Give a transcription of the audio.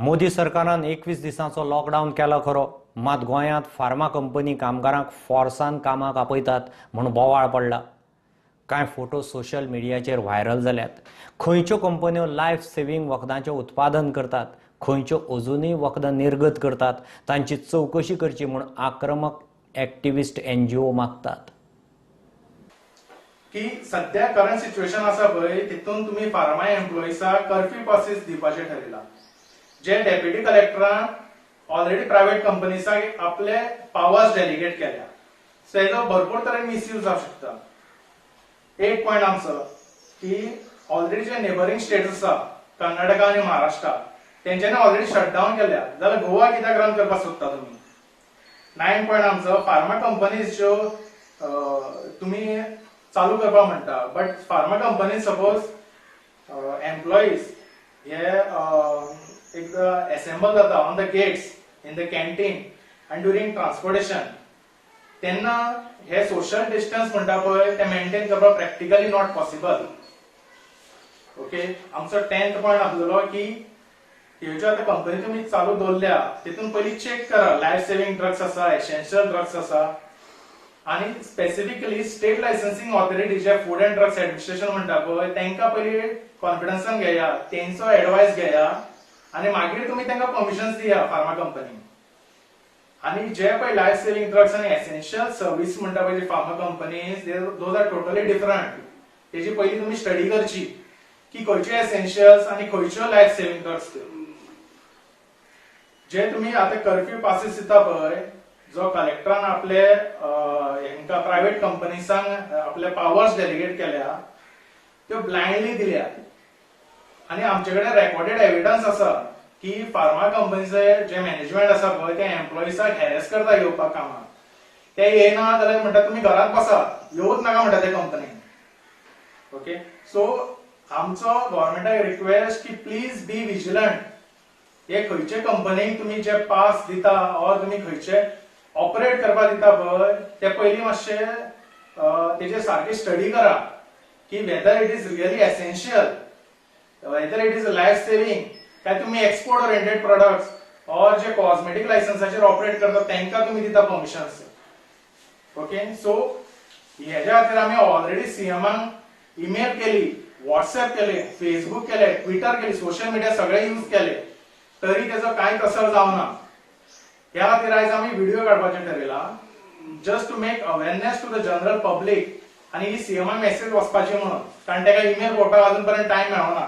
मोदी सरकारान 21 दिसांचो लॉकडावन केलो खरो, मात गोंयांत फार्मा कंपनी कामगारांक फोर्सान कामाक आपयतात म्हूण बोवाळ पडला. कांय फोटो सोशल मिडियाचेर व्हायरल जाल्यात. खंयच्यो कंपन्यो लायफ सेव्हिंग वखदांचें उत्पादन करतात, खंयच्यो अजुनूय वखदां निर्गत करतात, तांची चवकशी करची म्हूण आक्रमक एक्टिविस्ट NGO मागतात. की सध्या करंट सिच्युएशन आसा पळय तितून तुम्ही फार्मा एम्प्लॉईसाक कर्फ्यू पासीस दिवपाचें ठरयलां. जे डेप्युटी कलेक्टरान ऑलरेडी प्रायव्हेट कंपनीसाक आपले पावर्स डेलिगेट केल्या. सो हेजो भरपूर तरेन मिसयूज जावंक शकता. एक पॉयंट आमचो की ऑलरेडी जे नेबरिंग स्टेट्स आसा कर्नाटका आनी महाराष्ट्र तेंच्यांनी ऑलरेडी शटडावन केल्या, जाल्यार गोवा कित्याक रन करपाक सोदता तुमी. 9 पॉयंट आमचो फार्मा कंपनीज ज्यो तुम्ही चालू करपाक म्हणटा, but pharma company suppose employees हे एकदा असेंबल जाता on the gates in the canteen आनी ड्युरिंग ट्रान्सपोर्टेशन, तेन्ना हे सोशल डिस्टन्स म्हणटा पळय ते मेंटेन करपाक प्रॅक्टिकली नॉट पॉसिबल. ओके, आमचो 10th पॉयंट आसलो की ह्यो ज्यो आतां कंपनी तुमी चालू दवरल्या तितून पयलीं चेक करा लायफ सेव्हिंग ड्रग्स आसा, एसेन्शियल ड्रग्स आसा, आणि स्पेसिफिकली स्टेट लायसन्सिंग ऑथॉरिटी जे फूड अँड ड्रग्स ऍडमिनिस्ट्रेशन म्हणटा पळय तांकां पयलीं कॉन्फिडन्सान घेया, तेंचो एडवायस घेया आणि मागीर तुम्ही तांकां परमिशन्स दिया फार्मा कंपनी. आणि जे पळय लायफ सेव्हिंग ड्रग्स आणि एसेन्शियल सर्व्हिस म्हणटा पळय pharma companies those are totally different. तेजी पयलीं तुम्ही स्टडी करची की खंयचे एसेन्शियल्स आणि खंयच्यो लायफ सेव्हिंग ड्रग्स. जे तुम्ही आता कर्फ्यू पासीस दिता पळय, जो कलेक्टरान आपले हेंका प्रायव्हेट कंपनीसांक आपले पावर्स डेलिगेट केल्या त्यो ब्लायंडली दिल्या. आणि आमचे कडेन रेकॉर्डेड एव्हिडन्स आसा की फार्मा कंपनीचे जे मॅनेजमेंट आसा पळय ते एम्प्लॉईसाक हॅरेस करता येवपाक कामाक. ते येना जाल्यार म्हणटा तुमी घरांत बसा, येवूच नाका म्हणटा ते कंपनीन. ओके, सो आमचो गव्हर्नमेंटाक रिक्वेस्ट की प्लीज बी विजिलंट. हे खंयचे कंपनीक तुम्ही जे पास दिता ऑर तुम्ही खंयचे ऑपरेट करपाक दिता पळय ते पयलीं मातशे तेजे सारकी स्टडी करा की whether it is really essential, whether it is life saving, काय तुम्ही एक्सपोर्ट ओरिएंटेड प्रोडक्ट्स ऑर जे कॉस्मेटिक लायसन्साचेर ऑपरेट करता तांकां तुम्ही दिता परमिशन्स. ओके, सो हेज्या खातीर आमी ऑलरेडी सीएमांक ईमेल केली, व्हॉट्सएप केले, फेसबुक केले, ट्विटर केली, सोशल मिडिया सगळे यूज केले, तरी त्याचा कांय असर जावना. ह्या खातीर आयज आमी व्हिडिओ काडपाचें ठरयलां just to make awareness to the general public. आणि ही सीएमाक मेसेज वचपाची म्हणून, कारण ताका ईमेल पोवपाक अजून पर्यंत टायम मेळना.